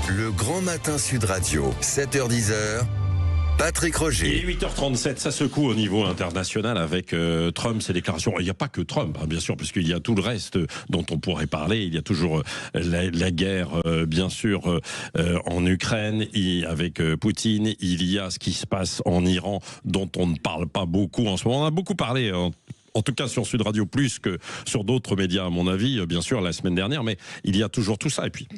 Le Grand Matin Sud Radio, 7h-10h. Patrick Roger. Il est 8h37, ça secoue au niveau international avec Trump, ses déclarations. Il n'y a pas que Trump, hein, bien sûr, parce qu'il y a tout le reste dont on pourrait parler. Il y a toujours la guerre, bien sûr, en Ukraine, avec Poutine. Il y a ce qui se passe en Iran, dont on ne parle pas beaucoup en ce moment. On a beaucoup parlé, en tout cas sur Sud Radio, plus que sur d'autres médias, à mon avis, bien sûr, la semaine dernière. Mais il y a toujours tout ça. Et puis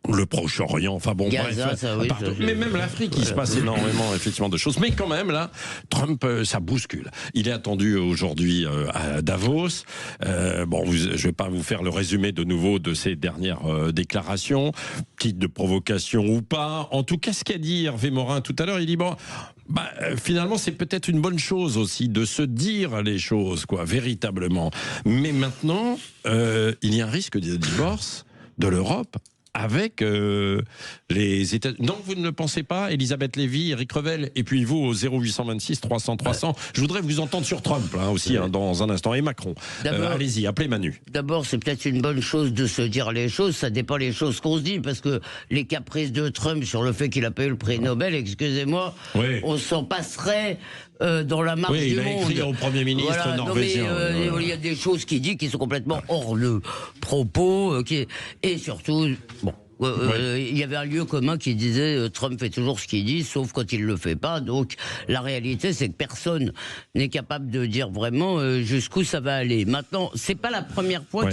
le Proche-Orient, enfin bon, Gaza, bref, ça, oui, mais même l'Afrique, il se passe énormément, effectivement, de choses. Mais quand même, là, Trump, ça bouscule. Il est attendu aujourd'hui à Davos. Je vais pas vous faire le résumé de nouveau de ses dernières déclarations, petites de provocation ou pas. En tout cas, ce qu'a dit Hervé Morin tout à l'heure, il dit finalement, c'est peut-être une bonne chose aussi de se dire les choses, quoi, véritablement. Mais maintenant, il y a un risque de divorce de l'Europe avec les États-Unis. Non, vous ne le pensez pas, Elisabeth Lévy, Éric Revel, et puis vous au 0826 300 300. Je voudrais vous entendre sur Trump aussi dans un instant, et Macron. Allez-y, appelez Manu. D'abord, c'est peut-être une bonne chose de se dire les choses, ça dépend des choses qu'on se dit, parce que les caprices de Trump sur le fait qu'il a pas eu le prix Nobel, excusez-moi, on s'en passerait dans la marche du monde. Il a écrit au Premier ministre norvégien. Il y a des choses qu'il dit qui sont complètement hors de propos, et surtout, il y avait un lieu commun qui disait Trump fait toujours ce qu'il dit, sauf quand il le fait pas. Donc la réalité, c'est que personne n'est capable de dire vraiment jusqu'où ça va aller. Maintenant, c'est pas la première fois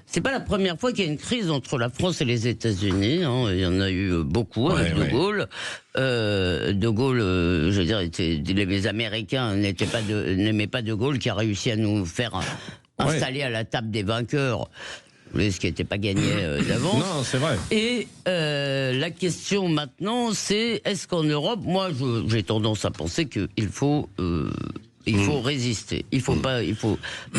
c'est pas la première fois qu'il y a une crise entre la France et les États-Unis. Il y en a eu beaucoup avec De Gaulle. De Gaulle, je veux dire, les Américains n'aimaient pas De Gaulle, qui a réussi à nous faire installer à la table des vainqueurs. Ce qui n'était pas gagné d'avance. Non, c'est vrai. Et la question maintenant, c'est est-ce qu'en Europe, moi j'ai tendance à penser qu'il faut résister. Il faut pas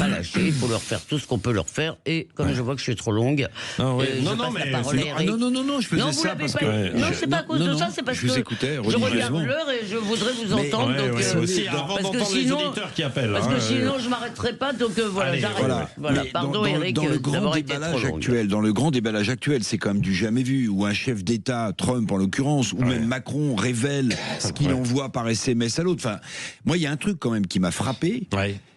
lâcher. Il faut leur faire tout ce qu'on peut leur faire. Et comme je vois que je suis trop longue, non, je faisais ça parce que non, c'est pas à cause de ça, c'est parce que je regarde l'heure et je voudrais vous entendre. Parce que sinon, les auditeurs qui appellent. Parce que sinon, je m'arrêterai pas. Donc voilà, j'arrête. Voilà. Pardon, Eric. Dans le grand déballage actuel, c'est quand même du jamais vu, où un chef d'État, Trump en l'occurrence, ou même Macron révèle ce qu'il envoie par SMS à l'autre. Enfin, moi, il y a un truc quand même qui m'a frappé,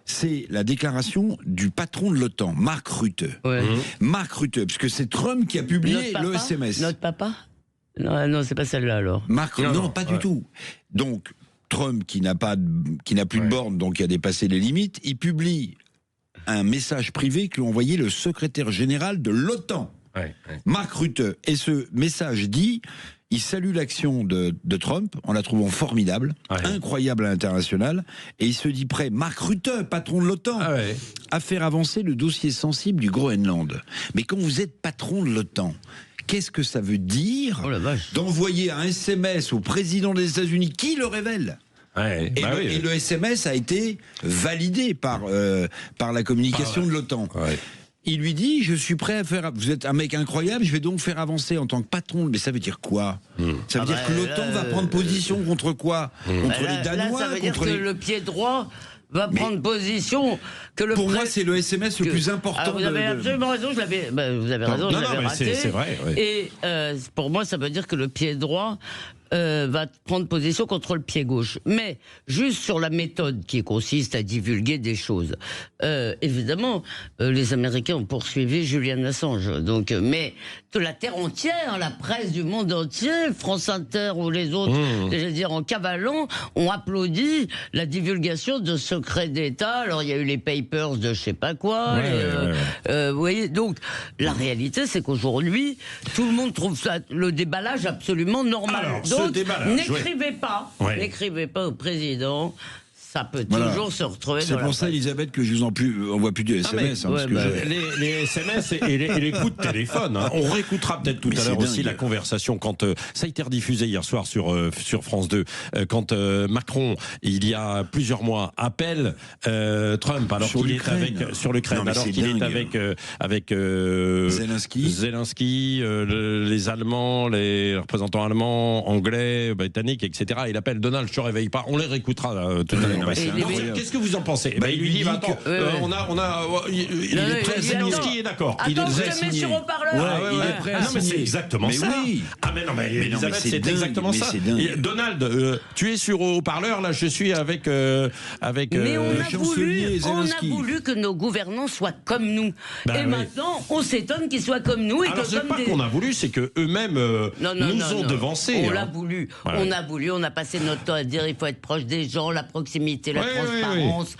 c'est la déclaration du patron de l'OTAN, Mark Rutte. Mark Rutte, parce que c'est Trump qui a publié le SMS. Notre papa ? Non, c'est pas celle-là alors. Non, pas du tout. Donc, Trump, qui n'a plus de borne, donc qui a dépassé les limites, il publie un message privé que lui a envoyé le secrétaire général de l'OTAN, Mark Rutte. Et ce message dit... Il salue l'action de Trump en la trouvant formidable, incroyable à l'international, et il se dit prêt, Mark Rutte, patron de l'OTAN, à faire avancer le dossier sensible du Groenland. Mais quand vous êtes patron de l'OTAN, qu'est-ce que ça veut dire d'envoyer un SMS au président des États-Unis qui le révèle ? Et le SMS a été validé par la communication de l'OTAN. Il lui dit, je suis prêt à faire... Vous êtes un mec incroyable, je vais donc faire avancer en tant que patron. Mais ça veut dire quoi ? Ça veut dire que l'OTAN va prendre position contre quoi ? Contre les Danois, ça veut dire que le pied droit va prendre position. Pour moi, c'est le SMS le plus important. Vous avez absolument raison, vous avez raison, je l'avais raté. C'est vrai. Et pour moi, ça veut dire que le pied droit va prendre position contre le pied gauche. Mais juste sur la méthode qui consiste à divulguer des choses. Évidemment, les Américains ont poursuivi Julian Assange. Donc, mais de la terre entière, la presse du monde entier, France Inter ou les autres, je veux dire en cavalant, ont applaudi la divulgation de secrets d'État. Alors il y a eu les papers de je sais pas quoi. Vous voyez, donc la réalité, c'est qu'aujourd'hui, tout le monde trouve ça, le déballage absolument normal. Alors, donc n'écrivez pas au président. Ça peut toujours se retrouver. C'est pour ça, Elisabeth, que je vous envoie plus de SMS. Les SMS et les coups de téléphone. On réécoutera peut-être tout à l'heure aussi la conversation quand ça a été rediffusé hier soir sur France 2. Quand Macron, il y a plusieurs mois, appelle Trump alors qu'il est sur l'Ukraine, alors qu'il est avec Zelensky, les Allemands, les représentants allemands, anglais, britanniques, etc. Il appelle Donald, je te réveille pas. On les réécoutera tout à l'heure. Qu'est-ce que vous en pensez? Il lui dit, attends, il est très Zelensky est d'accord. Attends, je mets sur haut-parleur. Il est prêt à non, mais c'est signer. exactement ça. Oui. Ah, mais non, mais Elisabeth, c'est exactement ça. Donald, tu es sur haut-parleur, là, je suis avec mais on a Zelensky. voulu que nos gouvernants soient comme nous. Maintenant, on s'étonne qu'ils soient comme nous. Alors, c'est pas qu'on a voulu, c'est qu'eux-mêmes nous ont devancés. On l'a voulu. Ouais. On a passé notre temps à dire il faut être proche des gens, la proximité, la transparence.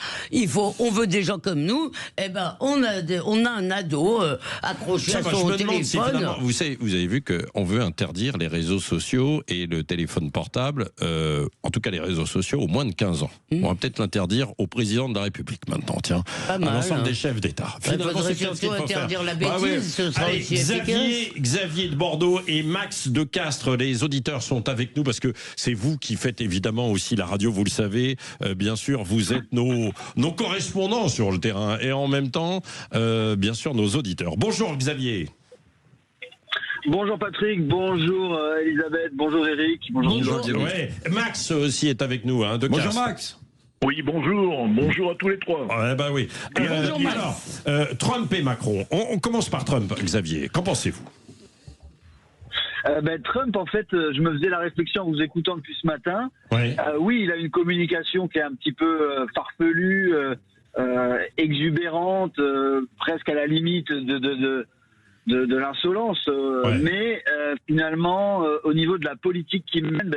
On veut des gens comme nous. Eh ben, on a un ado accroché à son téléphone. Vous avez vu qu'on veut interdire les réseaux sociaux et le téléphone portable, en tout cas les réseaux sociaux, aux moins de 15 ans. On va peut-être l'interdire au président de la République maintenant, tiens, à l'ensemble des chefs d'État. Finalement, c'est surtout interdire la bêtise, ce sera aussi efficace. Xavier de Bordeaux et Max de Castres, les auditeurs sont avec nous parce que c'est vous qui faites évidemment aussi la radio, vous le savez. Bien sûr, vous êtes nos correspondants sur le terrain et en même temps, bien sûr, nos auditeurs. Bonjour Xavier. Bonjour Patrick, bonjour Elisabeth, bonjour Eric, bonjour. Ouais. Max aussi est avec nous, de Bonjour Castres. Max. Oui, bonjour à tous les trois. Oui. Bonjour Max. Alors, Trump et Macron. On commence par Trump, Xavier. Qu'en pensez-vous? Trump, en fait, je me faisais la réflexion en vous écoutant depuis ce matin. Ouais. Oui, il a une communication qui est un petit peu farfelue, exubérante, presque à la limite de l'insolence. Mais finalement, au niveau de la politique qu'il mène,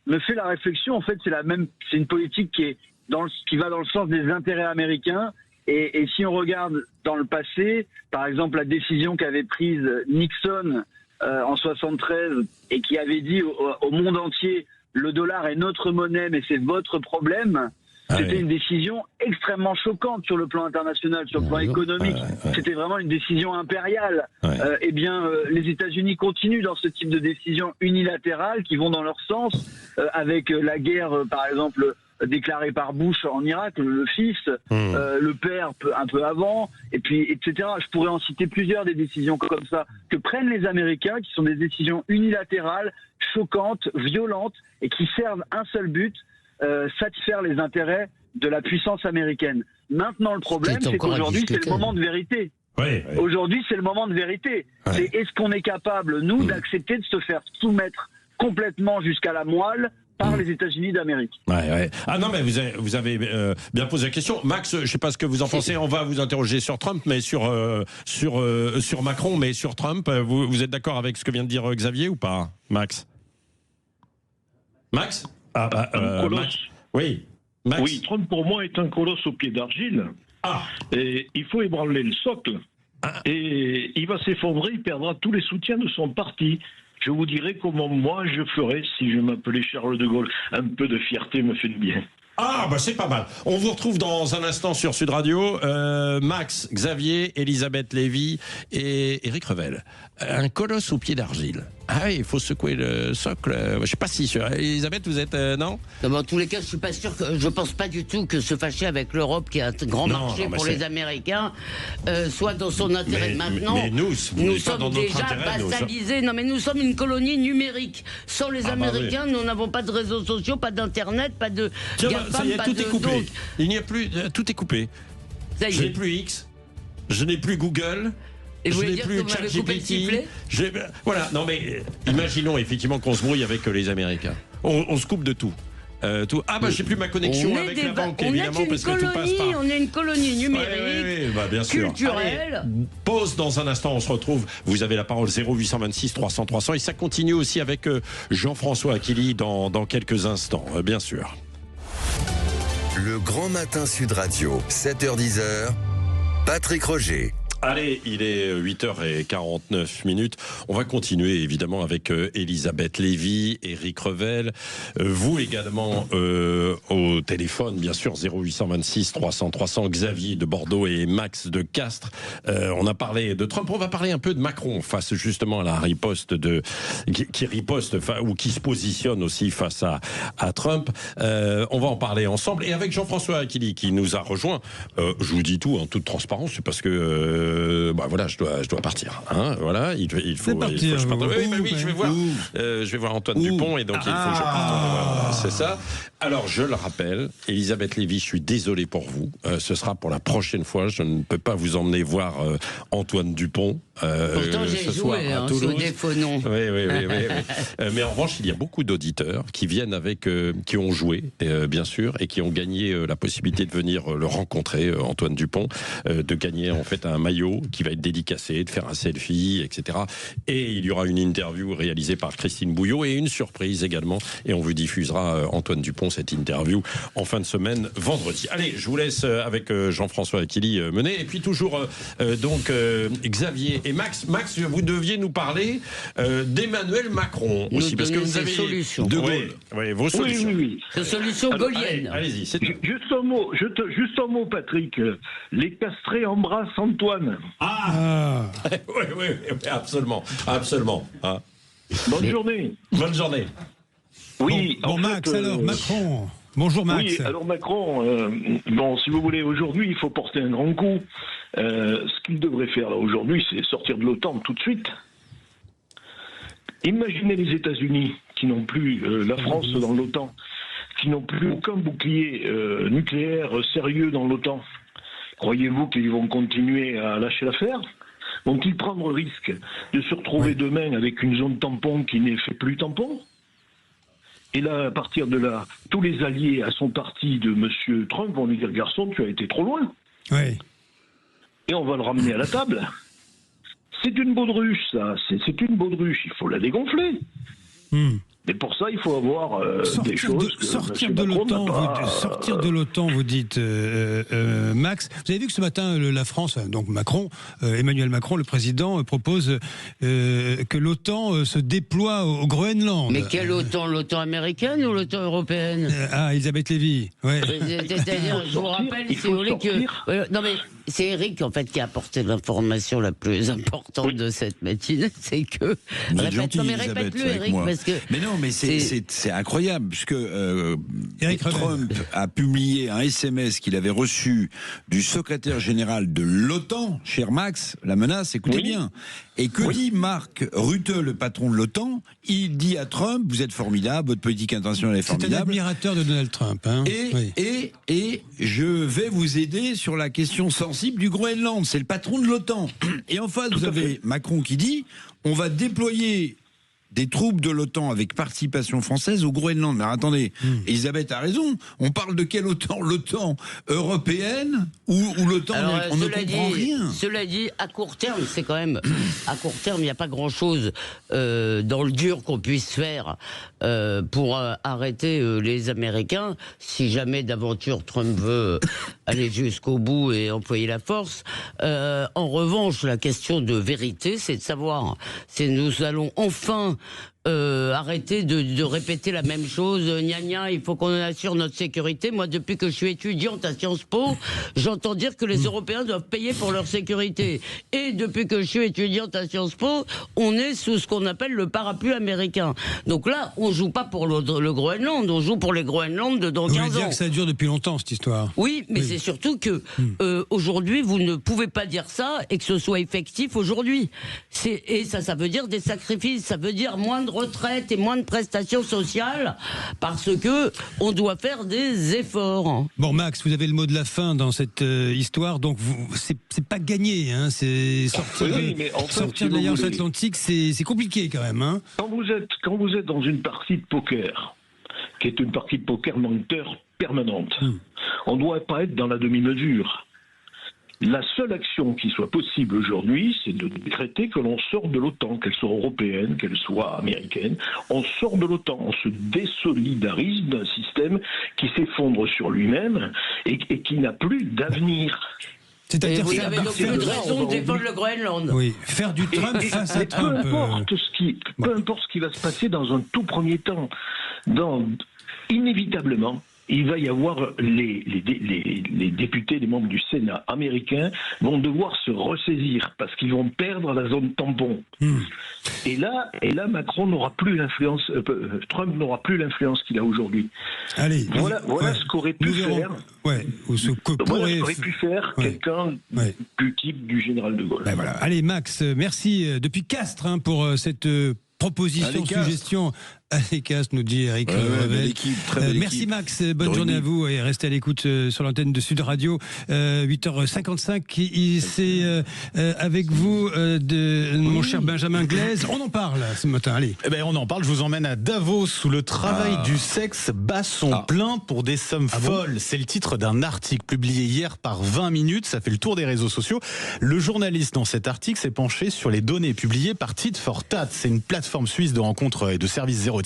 me fait la réflexion. En fait, c'est une politique qui va dans le sens des intérêts américains. Et si on regarde dans le passé, par exemple, la décision qu'avait prise Nixon en 73 et qui avait dit au monde entier le dollar est notre monnaie mais c'est votre problème, c'était une décision extrêmement choquante sur le plan international, sur le plan économique. C'était vraiment une décision impériale. Les États-Unis continuent dans ce type de décisions unilatérales qui vont dans leur sens, avec la guerre, par exemple, déclarée par Bush en Irak, le fils, le père un peu avant, et puis etc. Je pourrais en citer plusieurs des décisions comme ça que prennent les Américains, qui sont des décisions unilatérales, choquantes, violentes, et qui servent un seul but, satisfaire les intérêts de la puissance américaine. Maintenant, le problème, c'est qu'aujourd'hui, c'est le moment de vérité. Aujourd'hui, c'est le moment de vérité. C'est est-ce qu'on est capable, nous, d'accepter de se faire soumettre complètement jusqu'à la moelle par les États-Unis d'Amérique. Ah non, mais vous avez bien posé la question. Max, je ne sais pas ce que vous en pensez. On va vous interroger sur Trump, mais sur Macron, mais sur Trump. Vous êtes d'accord avec ce que vient de dire Xavier ou pas, Max? Max? Max. Oui. Max. Oui, Trump pour moi est un colosse au pied d'argile. Et il faut ébranler le socle. Et il va s'effondrer, il perdra tous les soutiens de son parti. Je vous dirai comment moi je ferais si je m'appelais Charles de Gaulle. Un peu de fierté me fait du bien. C'est pas mal. On vous retrouve dans un instant sur Sud Radio. Max, Xavier, Elisabeth Lévy et Eric Revel. Un colosse au pied d'argile. Il faut secouer le socle. Je sais pas si Elisabeth, vous êtes non. En tous les cas, je pense pas du tout que se fâcher avec l'Europe, qui est un grand marché pour les Américains, soit dans son intérêt maintenant. Mais nous sommes déjà vassalisés. Non, mais nous sommes une colonie numérique. Sans les Américains, nous n'avons pas de réseaux sociaux, pas d'internet, pas de. Ça y est, tout est coupé. Il n'y a plus, tout est coupé. Je n'ai plus X, je n'ai plus Google. Et vous je voulez n'ai dire plus que vous m'avez coupé le sifflet ? Voilà, non mais imaginons effectivement qu'on se brouille avec les Américains. On se coupe de tout. J'ai plus ma connexion avec la banque, évidemment, parce que tout passe par... On est une colonie numérique, bien sûr. Culturelle. Allez, pause dans un instant, on se retrouve. Vous avez la parole 0826 300 300. Et ça continue aussi avec Jean-François Aquili dans quelques instants, bien sûr. Le Grand Matin Sud Radio, 7h-10h, Patrick Roger. Allez, il est 8h49. On va continuer évidemment avec Elisabeth Lévy, Eric Revel. Vous également au téléphone, bien sûr, 0826 300 300. Xavier de Bordeaux et Max de Castres. On a parlé de Trump. On va parler un peu de Macron face justement à la riposte qui riposte ou qui se positionne aussi face à Trump. On va en parler ensemble et avec Jean-François Aquili qui nous a rejoint. Je vous dis tout en toute transparence, c'est parce que voilà, je dois partir. Hein, voilà, il faut que je parte. Oui, je vais voir Antoine Dupont et donc il faut que je parte. Voilà, c'est ça. Alors, je le rappelle, Elisabeth Lévy, je suis désolé pour vous. Ce sera pour la prochaine fois. Je ne peux pas vous emmener voir Antoine Dupont. Pourtant, j'ai joué sur des faux noms. Oui. Mais en revanche, il y a beaucoup d'auditeurs qui viennent qui ont joué, bien sûr, et qui ont gagné la possibilité de venir le rencontrer, Antoine Dupont, de gagner en fait un maillot qui va être dédicacé, de faire un selfie, etc. Et il y aura une interview réalisée par Christine Bouillot et une surprise également. Et on vous diffusera, Antoine Dupont, cette interview en fin de semaine, vendredi. Allez, je vous laisse avec Jean-François Aquili mener. Et puis toujours, Xavier et Max. Max, vous deviez nous parler d'Emmanuel Macron aussi, parce que vous avez solutions. De Gaulle. Oui, vos solutions. Oui. Des solutions gaulliennes. Allez-y. Juste un mot, Patrick. Les castrés embrassent Antoine. Oui, absolument. Ah. Bonne journée. Bonne journée. Oui. Bon Max, alors, Macron. Bonjour Max. Oui, alors Macron, si vous voulez, aujourd'hui, il faut porter un grand coup. Ce qu'il devrait faire là aujourd'hui, c'est sortir de l'OTAN tout de suite. Imaginez les États-Unis qui n'ont plus la France dans l'OTAN, qui n'ont plus aucun bouclier nucléaire sérieux dans l'OTAN. Croyez-vous qu'ils vont continuer à lâcher l'affaire ? Vont-ils prendre le risque de se retrouver demain avec une zone tampon qui n'est fait plus tampon ? Et là, à partir de là, tous les alliés à son parti de M. Trump vont lui dire « Garçon, tu as été trop loin. » Oui. Et on va le ramener à la table. C'est une baudruche, ça. C'est une baudruche. Il faut la dégonfler. Mais pour ça, il faut avoir des choses. Sortir de l'OTAN, vous dites, Max. Vous avez vu que ce matin, la France, donc Macron, Emmanuel Macron, le président, propose que l'OTAN se déploie au Groenland. Mais quelle OTAN ? L'OTAN américaine ou l'OTAN européenne ? Elisabeth Lévy. Ouais. C'est-à-dire, je vous rappelle, si vous voulez que. Non, mais c'est Eric, en fait, qui a apporté l'information la plus importante de cette matinée. C'est que. Vous êtes gentil, répète-le, avec Eric, moi. parce que. Mais non, mais c'est incroyable, puisque Trump a publié un SMS qu'il avait reçu du secrétaire général de l'OTAN, cher Max, la menace, écoutez bien. Et que dit Mark Rutte, le patron de l'OTAN ? Il dit à Trump, vous êtes formidable, votre politique internationale est formidable. C'est un admirateur de Donald Trump. Hein. Et je vais vous aider sur la question sensible du Groenland. C'est le patron de l'OTAN. Et en face, vous avez Macron qui dit, on va déployer des troupes de l'OTAN avec participation française au Groenland. Mais attendez, Elisabeth a raison. On parle de quelle OTAN ? L'OTAN européenne ou l'OTAN américaine ? On ne comprend rien. Cela dit, à court terme, c'est quand même... À court terme, il n'y a pas grand-chose dans le dur qu'on puisse faire pour arrêter les Américains. Si jamais d'aventure Trump veut aller jusqu'au bout et employer la force. En revanche, la question de vérité, c'est de savoir si nous allons enfin arrêter de répéter la même chose. Gna gna, il faut qu'on assure notre sécurité. Moi, depuis que je suis étudiante à Sciences Po, j'entends dire que les Européens doivent payer pour leur sécurité. Et depuis que je suis étudiante à Sciences Po, on est sous ce qu'on appelle le parapluie américain. Donc là, on joue pas pour le Groenland, on joue pour les Groenland de dans 15 ans. Vous voulez dire que ça dure depuis longtemps, cette histoire ? Oui, mais c'est surtout que aujourd'hui, vous ne pouvez pas dire ça et que ce soit effectif aujourd'hui. Et ça veut dire des sacrifices, ça veut dire moins de retraite et moins de prestations sociales parce que on doit faire des efforts. Bon, Max, vous avez le mot de la fin dans cette histoire, donc c'est pas gagné, hein, c'est sortir de l'Alliance Atlantique, c'est compliqué quand même. Hein. Quand vous êtes dans une partie de poker, qui est une partie de poker menteur permanente, on ne doit pas être dans la demi-mesure. La seule action qui soit possible aujourd'hui, c'est de décréter que l'on sort de l'OTAN, qu'elle soit européenne, qu'elle soit américaine. On sort de l'OTAN, on se désolidarise d'un système qui s'effondre sur lui-même et qui n'a plus d'avenir. C'est-à-dire vous avez donc une raison de défendre le Groenland. Oui, faire du Trump face à Trump. Peu importe ce qui va se passer dans un tout premier temps, inévitablement, il va y avoir les députés, les membres du Sénat américains vont devoir se ressaisir parce qu'ils vont perdre la zone tampon. Et là, Macron n'aura plus l'influence, Trump n'aura plus l'influence qu'il a aujourd'hui. Allez, voilà ce qu'aurait pu faire. Aurait pu faire quelqu'un du type du général de Gaulle. Ben voilà. Allez, Max, merci depuis Castres pour cette proposition, suggestion. Allez, Castres, nous dit Eric Revel. Merci Max, bonne journée à vous et restez à l'écoute sur l'antenne de Sud Radio. 8h55, c'est avec vous mon cher Benjamin Glaise. On en parle ce matin, allez. On en parle, je vous emmène à Davos où le travail du sexe bat son plein pour des sommes folles. C'est le titre d'un article publié hier par 20 minutes, ça fait le tour des réseaux sociaux. Le journaliste dans cet article s'est penché sur les données publiées par Tit for Tat. C'est une plateforme suisse de rencontres et de services érotiques.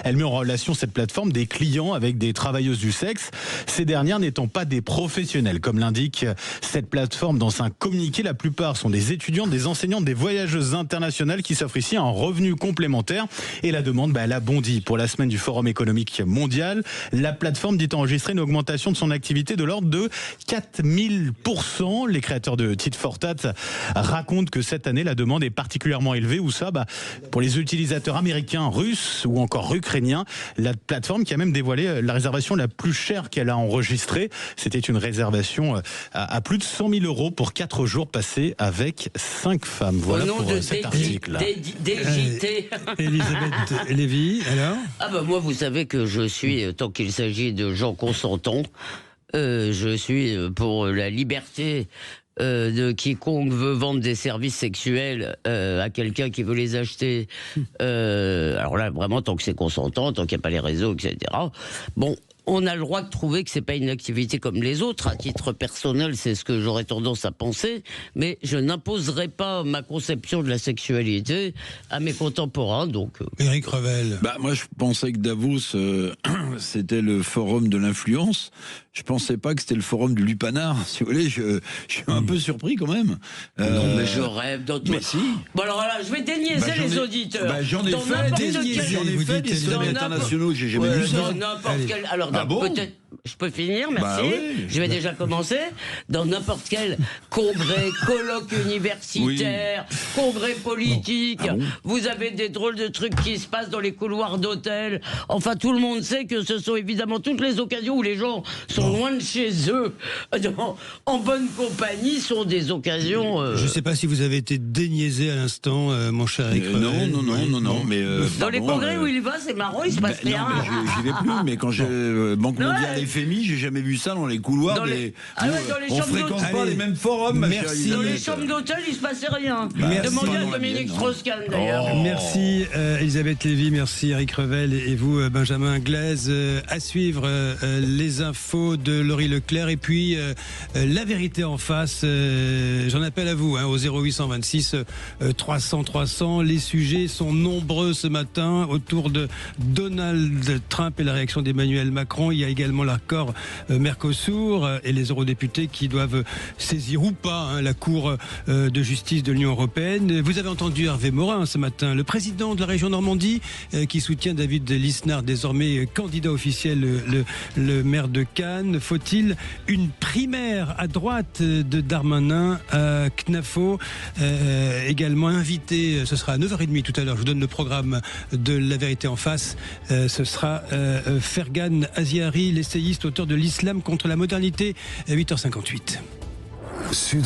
Elle met en relation, cette plateforme, des clients avec des travailleuses du sexe, ces dernières n'étant pas des professionnels. Comme l'indique cette plateforme dans un communiqué, la plupart sont des étudiantes, des enseignantes, des voyageuses internationales qui s'offrent ici un revenu complémentaire. Et la demande, elle a bondi. Pour la semaine du Forum économique mondial, la plateforme dit enregistrer une augmentation de son activité de l'ordre de 4000%. Les créateurs de Tit for Tat racontent que cette année, la demande est particulièrement élevée. Où ça, pour les utilisateurs américains, russes ou encore ukrainiens, la plateforme qui a même dévoilé la réservation la plus chère qu'elle a enregistrée. C'était une réservation à plus de 100 000 euros pour 4 jours passés avec 5 femmes. Voilà pour cet article. Elisabeth Lévy, alors moi, vous savez que je suis, tant qu'il s'agit de gens consentants, je suis pour la liberté de quiconque veut vendre des services sexuels à quelqu'un qui veut les acheter. Alors là, vraiment, tant que c'est consentant, tant qu'il n'y a pas les réseaux, etc. Bon, on a le droit de trouver que c'est pas une activité comme les autres. À titre personnel, c'est ce que j'aurais tendance à penser, mais je n'imposerai pas ma conception de la sexualité à mes contemporains. Donc, Eric Revel. Moi, je pensais que Davos, c'était le forum de l'influence. Je pensais pas que c'était le forum du lupanar. Si vous voulez, je suis un peu surpris quand même. Non, mais je rêve dans tout. Mais si. Bon, alors là, je vais déniaiser les auditeurs. J'en ai fait des sommets internationaux, j'ai jamais vu ça. Dans n'importe quel. Alors, peut-être. Je peux finir, merci. Oui. Je vais déjà commencer. Dans n'importe quel congrès, colloque universitaire, congrès politique, vous avez des drôles de trucs qui se passent dans les couloirs d'hôtels. Enfin, tout le monde sait que ce sont évidemment toutes les occasions où les gens sont loin de chez eux, en bonne compagnie, sont des occasions... Je ne sais pas si vous avez été déniaisé à l'instant, mon cher Eric Revel. Non, mais... dans les congrès où il va, c'est marrant, il se passe rien. Non, mais j'y vais plus, mais quand j'ai Banque mondiale FMI, j'ai jamais vu ça dans les couloirs. Dans les on fréquente pas les mêmes forums. Merci. Dans les chambres d'hôtel, il se passait rien. Merci. Demandez à Dominique Strauss-Kahn, d'ailleurs. Merci Elisabeth Lévy, merci Eric Revel et vous Benjamin Glaise. À suivre les infos de Laurie Leclerc et puis la vérité en face. J'en appelle à vous au 0826 300 300. Les sujets sont nombreux ce matin autour de Donald Trump et la réaction d'Emmanuel Macron. Il y a également l'accord Mercosur et les eurodéputés qui doivent saisir ou pas la Cour de justice de l'Union européenne. Vous avez entendu Hervé Morin ce matin, le président de la région Normandie qui soutient David Lisnard, désormais candidat officiel, le maire de Cannes. Faut-il une primaire à droite de Darmanin à CNAFO, également invité, ce sera à 9h30 tout à l'heure, je vous donne le programme de La Vérité en face, ce sera Fergan Aziari, l'essayiste, auteur de l'Islam contre la modernité, à 8h58.